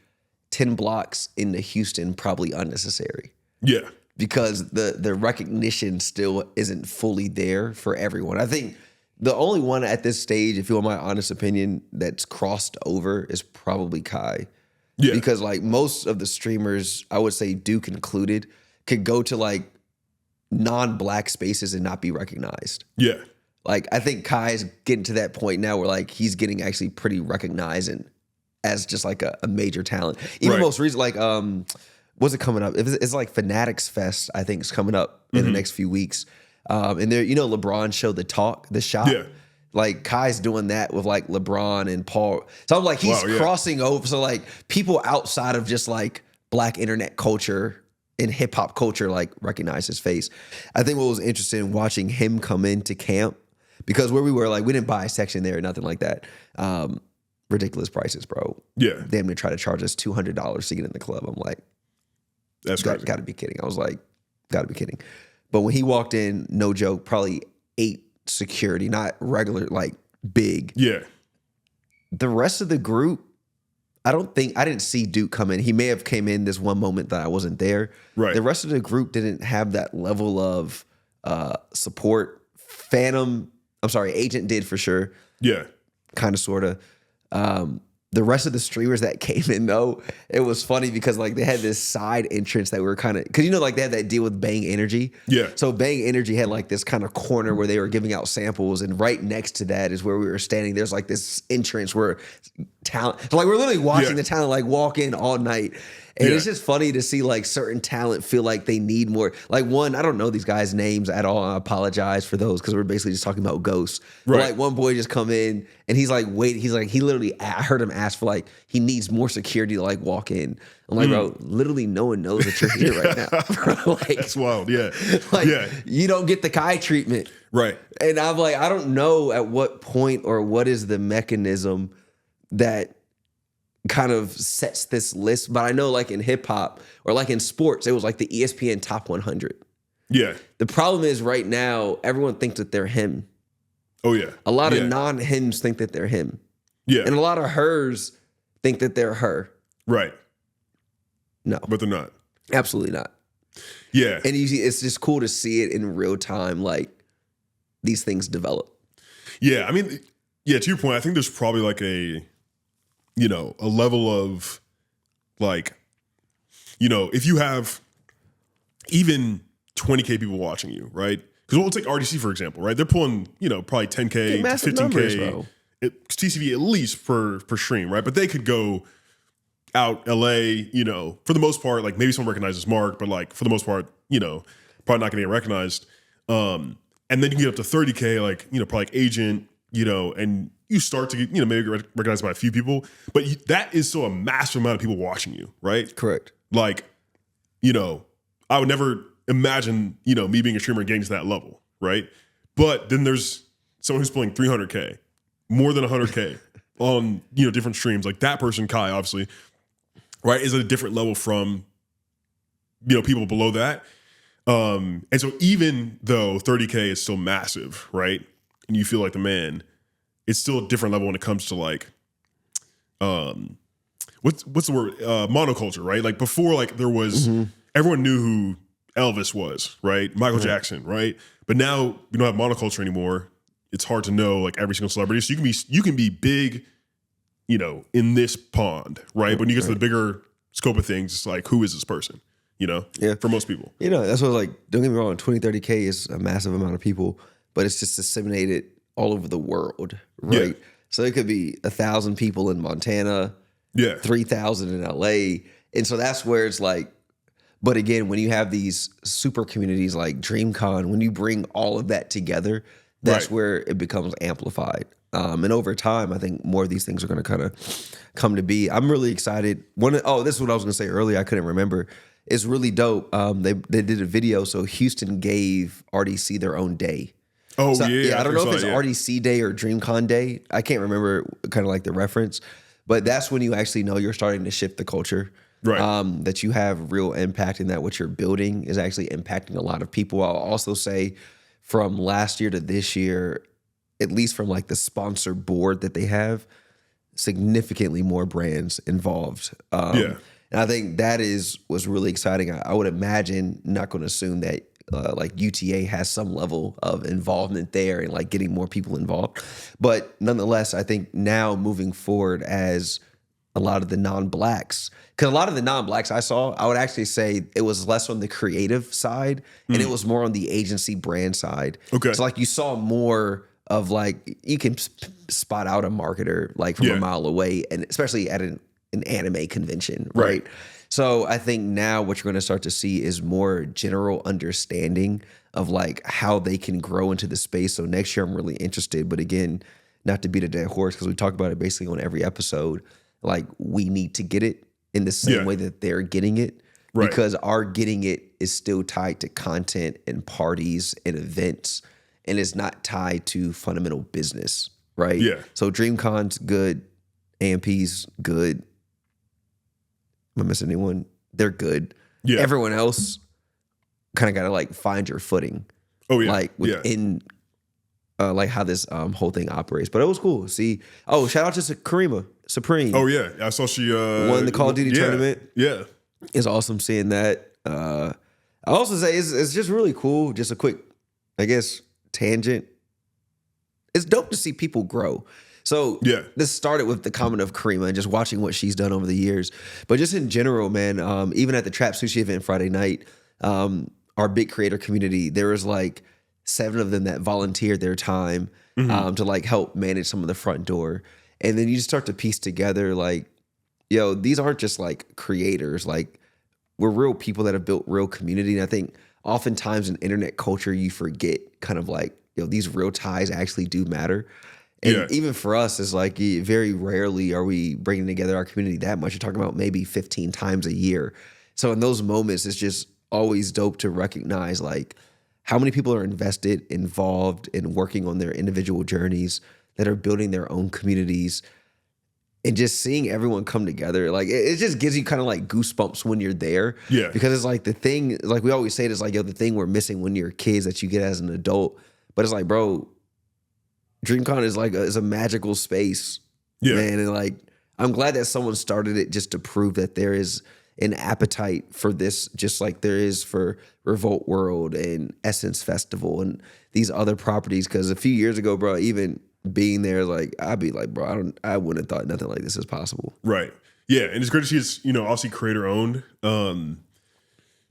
10 blocks into Houston probably unnecessary. Yeah. Because the recognition still isn't fully there for everyone. I think the only one at this stage, if you want my honest opinion, that's crossed over is probably Kai. Yeah. Because like most of the streamers, I would say Duke included, could go to like non-black spaces and not be recognized. Yeah. Like I think Kai is getting to that point now where like he's getting actually pretty recognized and as just like a major talent. Even most recent, like what's it coming up? It's like Fanatics Fest, I think, is coming up in the next few weeks. And there, LeBron showed the shot. Yeah. Like Kai's doing that with like LeBron and Paul. So I'm like, he's crossing over. So like people outside of just like black internet culture and hip hop culture like recognize his face. I think what was interesting watching him come into camp, because where we were, like, we didn't buy a section there or nothing like that. Ridiculous prices, bro. Yeah. Damn near try to charge us $200 to get in the club. I'm like, that's crazy. Got to be kidding. I was like, got to be kidding. But when he walked in, no joke, probably 8 security, not regular, like big. Yeah. The rest of the group, I didn't see Duke come in. He may have came in this one moment that I wasn't there. Right. The rest of the group didn't have that level of support. Agent did for sure. Yeah. Kind of, sort of. The rest of the streamers that came in, though, it was funny because like they had this side entrance that were kind of, because like they had that deal with Bang Energy. Yeah. So Bang Energy had like this kind of corner where they were giving out samples, and right next to that is where we were standing. There's like this entrance where talent, so like we're literally watching the talent like walk in all night. And it's just funny to see like certain talent feel like they need more. Like one, I don't know these guys' names at all. I apologize for those because we're basically just talking about ghosts. Right. But like one boy just come in and he's like, wait, he literally, I heard him ask for like, he needs more security to like walk in. I'm like, bro, literally no one knows that you're here right now. Bro, like, that's wild. Yeah. Like you don't get the Kai treatment. Right. And I'm like, I don't know at what point or what is the mechanism that kind of sets this list, but I know like in hip hop or like in sports, it was like the ESPN Top 100. Yeah. The problem is right now, everyone thinks that they're him. Oh yeah. A lot of non-hims think that they're him. Yeah. And a lot of hers think that they're her. Right. No. But they're not. Absolutely not. Yeah. And it's just cool to see it in real time, like these things develop. Yeah. I mean, yeah, to your point, I think there's probably like a level of like, if you have even 20K people watching you, right? Because we'll take RDC, for example, right? They're pulling, probably 10K to 15K numbers, TCV at least per stream, right? But they could go out LA, for the most part, like maybe someone recognizes Mark, but like for the most part, probably not going to get recognized. And then you can get up to 30K, like, probably like Agent, and you start to get, maybe recognized by a few people, but that is still a massive amount of people watching you, right? Correct. Like, I would never imagine, me being a streamer and getting to that level, right? But then there's someone who's playing 300K, more than 100K on, different streams. Like that person, Kai, obviously, right, is at a different level from, people below that. And so even though 30K is still massive, right, and you feel like the man, it's still a different level when it comes to like, what's the word? Monoculture, right? Like before, like there was, everyone knew who Elvis was, right? Michael Jackson, right? But now we don't have monoculture anymore. It's hard to know like every single celebrity. So you can be big, in this pond, right? But when you get to the bigger scope of things, it's like, who is this person? For most people. That's what like, don't get me wrong, 20, 30K is a massive amount of people, but it's just disseminated all over the world, right? Yeah. So it could be 1,000 people in Montana, 3,000 in LA. And so that's where it's like, but again, when you have these super communities like DreamCon, when you bring all of that together, that's where it becomes amplified. And over time, I think more of these things are going to kind of come to be. I'm really excited. This is what I was going to say earlier. I couldn't remember. It's really dope. They did a video. So Houston gave RDC their own day. Oh, so, yeah. I don't know if it's RDC Day or DreamCon Day. I can't remember kind of like the reference. But that's when you actually know you're starting to shift the culture. Right. That you have real impact and that what you're building is actually impacting a lot of people. I'll also say from last year to this year, at least from like the sponsor board that they have, significantly more brands involved. And I think that was really exciting. I would imagine, not going to assume that like UTA has some level of involvement there and like getting more people involved. But nonetheless, I think now moving forward as a lot of the non-blacks, because a lot of the non-blacks I saw, I would actually say it was less on the creative side and it was more on the agency brand side. Okay. So like you saw more of like, you can spot out a marketer like from a mile away, and especially at an anime convention, right? So I think now what you're going to start to see is more general understanding of like how they can grow into the space. So next year I'm really interested, but again, not to beat a dead horse, because we talk about it basically on every episode, like we need to get it in the same way that they're getting it, because our getting it is still tied to content and parties and events, and it's not tied to fundamental business, right? Yeah. So DreamCon's good, AMP's good. Am I missing anyone? They're good. Yeah. Everyone else kind of got to like find your footing. Oh yeah. Like within like how this whole thing operates. But it was cool. See, shout out to Karima Supreme. Oh yeah. I saw she won the Call of Duty tournament. Yeah. It's awesome seeing that. I also say it's just really cool. Just a quick, I guess, tangent. It's dope to see people grow. So this started with the comment of Karima and just watching what she's done over the years. But just in general, man, even at the Trap Sushi event Friday night, our big creator community, there was like 7 of them that volunteered their time to like help manage some of the front door. And then you just start to piece together like, these aren't just like creators. Like we're real people that have built real community. And I think oftentimes in internet culture, you forget kind of like, these real ties actually do matter. And even for us, it's like very rarely are we bringing together our community that much. You're talking about maybe 15 times a year. So in those moments, it's just always dope to recognize like how many people are invested, involved in working on their individual journeys, that are building their own communities, and just seeing everyone come together. Like it just gives you kind of like goosebumps when you're there. Yeah. Because it's like the thing, like we always say, it's like, the thing we're missing when you're kids that you get as an adult. But it's like, bro, DreamCon is like is a magical space, man. And like, I'm glad that someone started it just to prove that there is an appetite for this, just like there is for Revolt World and Essence Festival and these other properties. Because a few years ago, bro, even being there, like I'd be like, bro, I wouldn't have thought nothing like this is possible. Right. Yeah, and it's great to see it's obviously creator owned,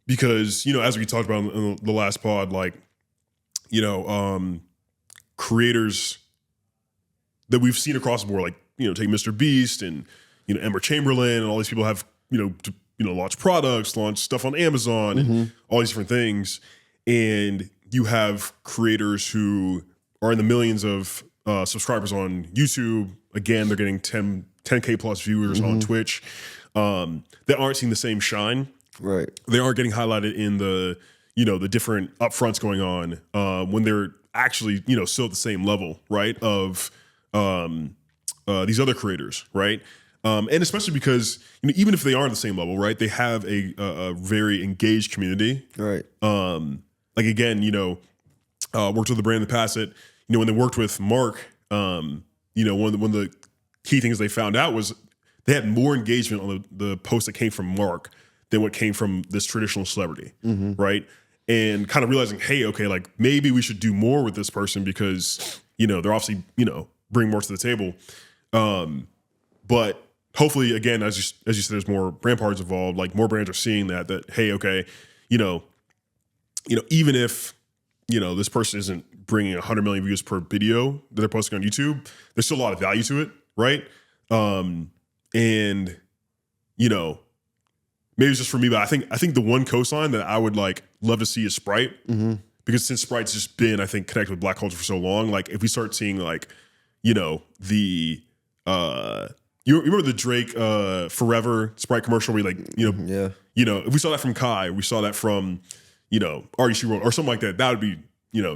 because as we talked about in the last pod, like creators that we've seen across the board, like, take Mr. Beast and, Ember Chamberlain, and all these people have, launch products, launch stuff on Amazon, and all these different things. And you have creators who are in the millions of subscribers on YouTube. Again, they're getting 10K plus viewers on Twitch. They aren't seeing the same shine. Right. They aren't getting highlighted in the, the different upfronts going on when they're actually, still at the same level, right, of these other creators, right? And especially because even if they are on the same level, right? They have a very engaged community, Right. Like again, worked with the brand in the past that when they worked with Mark, one of the key things they found out was they had more engagement on the post that came from Mark than what came from this traditional celebrity, right? And kind of realizing, hey, okay, like maybe we should do more with this person because they're obviously bring more to the table. But hopefully, again, as you said, there's more brand partners involved. Like more brands are seeing that hey, okay, even if this person isn't bringing 100 million views per video that they're posting on YouTube, there's still a lot of value to it, right? And maybe it's just for me, but I think the one cosign that I would love to see is Sprite, because since Sprite's just been, I think, connected with Black culture for so long, like if we start seeing you remember the Drake Forever Sprite commercial where if we saw that from Kai, we saw that from RDC World or something like that, that would be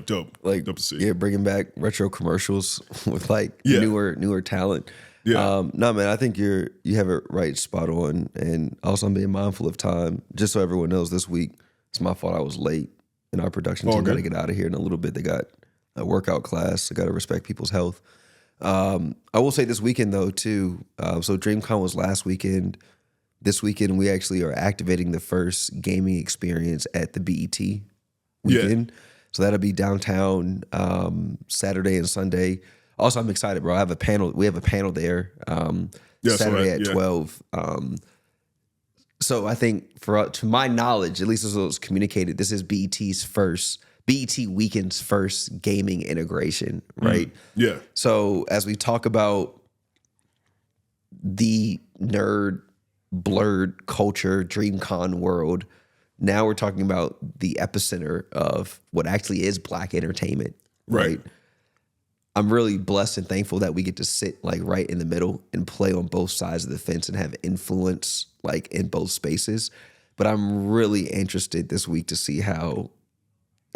dope. Dope to see. Yeah, bringing back retro commercials with newer talent. Yeah. No, man, I think you have it right, spot on. And also I'm being mindful of time. Just so everyone knows, this week, it's my fault I was late. And our production team got to get out of here in a little bit. They got a workout class. I got to respect people's health. I will say this weekend, though, too. So DreamCon was last weekend. This weekend, we actually are activating the first gaming experience at the BET weekend. Yeah. So that'll be downtown Saturday and Sunday. Also, I'm excited, bro. I have a panel. We have a panel there Saturday at 12. So I think, to my knowledge, at least as it was communicated, this is BET Weekend's first gaming integration, right? Yeah. So as we talk about the nerd blurred culture DreamCon world, now we're talking about the epicenter of what actually is Black entertainment, right? I'm really blessed and thankful that we get to sit right in the middle and play on both sides of the fence and have influence in both spaces. But I'm really interested this week to see how,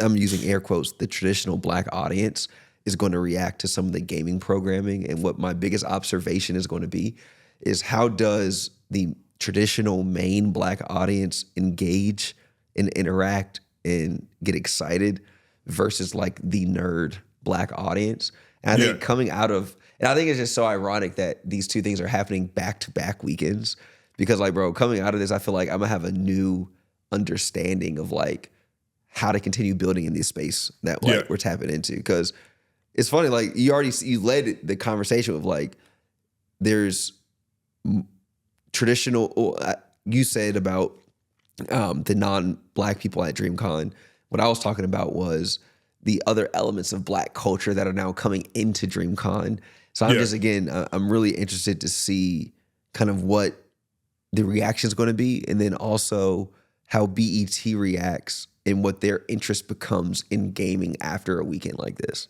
I'm using air quotes, the traditional Black audience is going to react to some of the gaming programming. And what my biggest observation is going to be is how does the traditional main Black audience engage and interact and get excited versus the nerd Black audience. And I think coming out of, and I think it's just so ironic that these two things are happening back-to-back weekends because coming out of this, I feel like I'm gonna have a new understanding of how to continue building in this space that we're tapping into. Because it's funny, you led the conversation with there's traditional, you said about the non-Black people at DreamCon. What I was talking about was the other elements of Black culture that are now coming into DreamCon. So I'm I'm really interested to see kind of what the reaction is going to be, and then also how BET reacts and what their interest becomes in gaming after a weekend like this.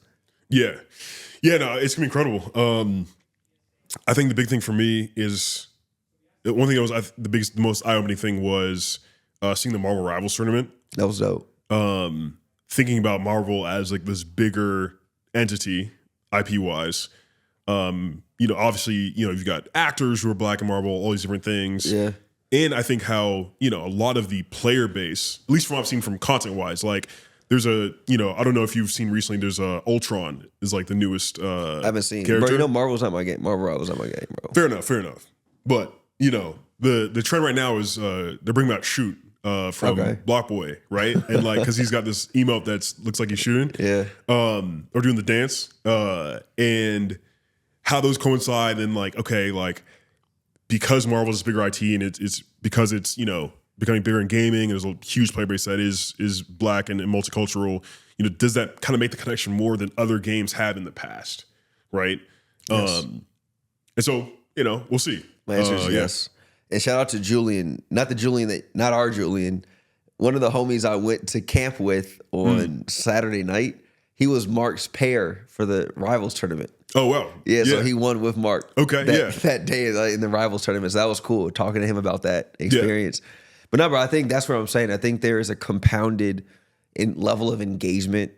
Yeah. Yeah, no, it's going to be incredible. I think the big thing for me is, one thing that was the most eye-opening thing was seeing the Marvel Rivals tournament. That was dope. Thinking about Marvel as this bigger entity, IP-wise. Obviously, you've got actors who are Black in Marvel, all these different things. Yeah. And I think how, a lot of the player base, at least from what I've seen from content-wise, there's I don't know if you've seen recently, there's Ultron is the newest I haven't seen. character. Bro, Marvel's not my game. Marvel Rivals not my game, bro. Fair enough. But, the trend right now is they're bringing out Shoot from Block Boy, right? And because he's got this emote that looks like he's shooting. Yeah. Or doing the dance. And how those coincide and because Marvel's this bigger IT and it's because it's, becoming bigger in gaming, and there's a huge player base that is Black and multicultural, does that kind of make the connection more than other games have in the past, right? Yes. And so, we'll see. My answer is yes. And shout out to Julian, not our Julian, one of the homies I went to camp with on Saturday night. He was Mark's pair for the Rivals tournament. Oh, wow. Yeah, so he won with Mark. Okay, that day in the Rivals tournament. So that was cool, talking to him about that experience. Yeah. But no, bro, I think that's what I'm saying. I think there is a compounded level of engagement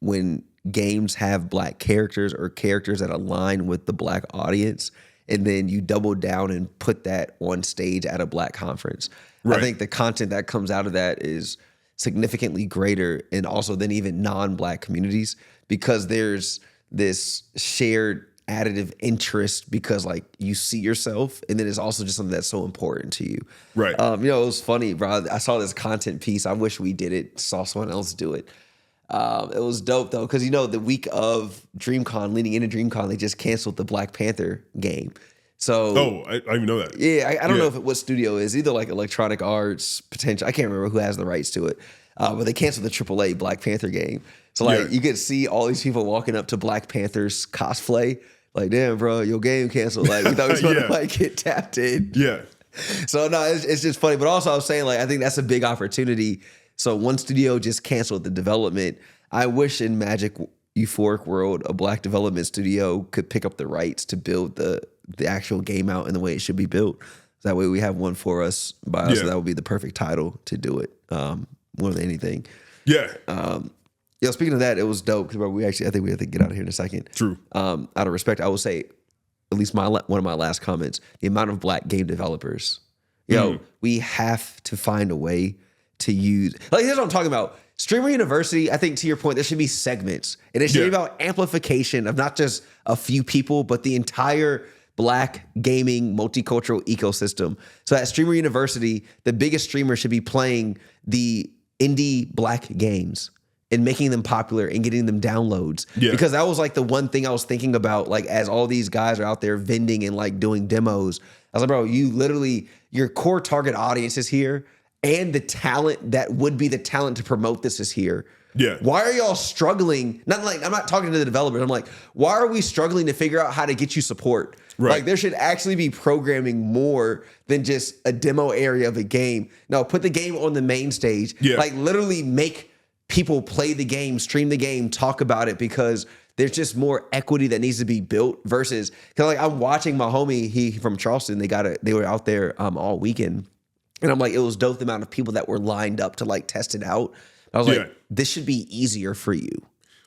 when games have Black characters or characters that align with the Black audience. and then you double down and put that on stage at a Black conference. Right. I think the content that comes out of that is significantly greater, and also than even non-Black communities, because there's this shared additive interest, because like you see yourself, and then it's also just something that's so important to you. Right. It was funny, bro. I saw this content piece. I wish we did it. Saw someone else do it. It was dope though, because the week of DreamCon, leading into DreamCon, they just canceled the Black Panther game. So I even know that. Yeah, I don't know what studio it is, either like Electronic Arts, potential. I can't remember who has the rights to it. But they canceled the AAA Black Panther game. So like you could see all these people walking up to Black Panther's cosplay. Like, damn, bro, your game canceled. Like, we thought we was going to like get tapped in. Yeah. So no, it's just funny. But also I was saying, like, I think that's a big opportunity. So one studio just canceled the development. I wish in Magic Euphoric World, a Black development studio could pick up the rights to build the actual game out in the way it should be built. So that way we have one for us by us. So that would be the perfect title to do it, more than anything. Yeah. Speaking of that, it was dope because I think we have to get out of here in a second. True. Out of respect, I will say, at least one of my last comments, the amount of Black game developers. We have to find a way to use, like, here's what I'm talking about. Streamer University, I think to your point, there should be segments. And it should be about amplification of not just a few people, but the entire Black gaming multicultural ecosystem. So at Streamer University, the biggest streamer should be playing the indie Black games and making them popular and getting them downloads. Yeah. Because that was like the one thing I was thinking about, like, as all these guys are out there vending and like doing demos. I was like, bro, you literally, your core target audience is here, and the talent that would be the talent to promote this is here. Yeah. Why are y'all struggling? I'm not talking to the developers. I'm like, why are we struggling to figure out how to get you support? Right. Like, there should actually be programming more than just a demo area of a game. No, put the game on the main stage. Yeah. Like, literally make people play the game, stream the game, talk about it, because there's just more equity that needs to be built versus, because like I'm watching my homie, he from Charleston, they were out there all weekend. And I'm like, it was dope the amount of people that were lined up to like test it out. I was like, this should be easier for you.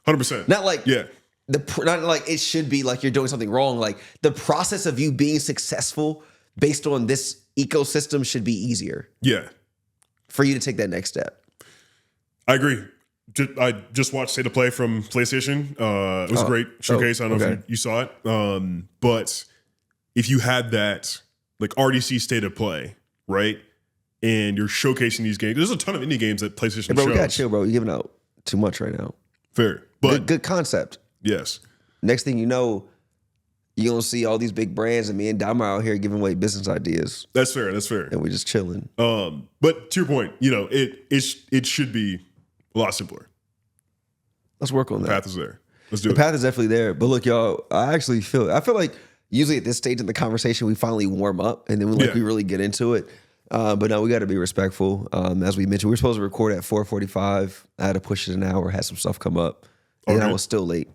100%. Not like, not like it should be like you're doing something wrong. Like, the process of you being successful based on this ecosystem should be easier. Yeah. For you to take that next step. I agree. I just watched State of Play from PlayStation. It was a great showcase. I don't know if you saw it. But if you had that, like, RDC State of Play, right? And you're showcasing these games. There's a ton of indie games that PlayStation shows. We got chill, bro. You're giving out too much right now. Fair. But good concept. Yes. Next thing you know, you're going to see all these big brands, and me and Dalmar out here giving away business ideas. That's fair. And we're just chilling. But to your point, it should be a lot simpler. Let's work on that. The path is there. Let's do it. The path is definitely there. But look, y'all, I feel like usually at this stage in the conversation, we finally warm up, and then we really get into it. But no, we got to be respectful. As we mentioned, we were supposed to record at 4:45. I had to push it an hour, had some stuff come up, and I was still late.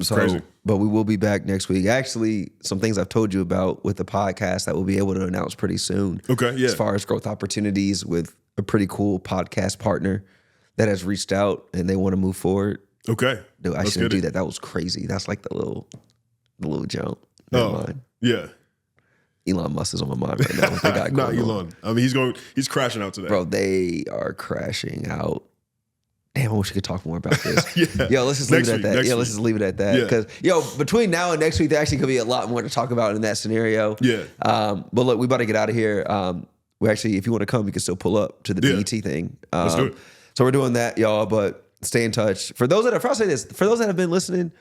So, crazy. But we will be back next week. Actually, some things I've told you about with the podcast that we'll be able to announce pretty soon. Okay, yeah. As far as growth opportunities with a pretty cool podcast partner that has reached out and they want to move forward. Okay. Dude, I shouldn't do that. That was crazy. That's like the little jump. Never mind. Yeah. Elon Musk is on my mind right now. What they got Not Elon. I mean, he's crashing out today. Bro, they are crashing out. Damn, I wish we could talk more about this. Yo, let's just leave it at that. Let's just leave it at that. Because, between now and next week, there actually could be a lot more to talk about in that scenario. Yeah. But look, we about to get out of here. We actually, if you want to come, you can still pull up to the BET thing. Let's do it. So we're doing that, y'all, but stay in touch. For those that have been listening,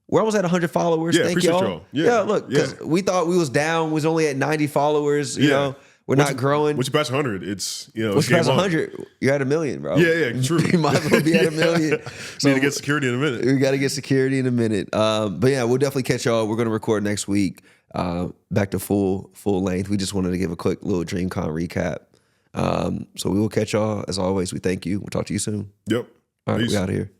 we're almost at 100 followers. Yeah, Thank y'all. Yeah, look, because we thought we was down, we was only at 90 followers, you know. We're not growing. Once you pass 100, it's, once you pass 100, you're at 1 million, bro. Yeah, true. You might as well be at 1 million. So need to get security in a minute. We got to get security in a minute. But yeah, we'll definitely catch y'all. We're going to record next week, back to full length. We just wanted to give a quick little DreamCon recap. So we will catch y'all. As always, we thank you. We'll talk to you soon. Yep. All right, we out of here.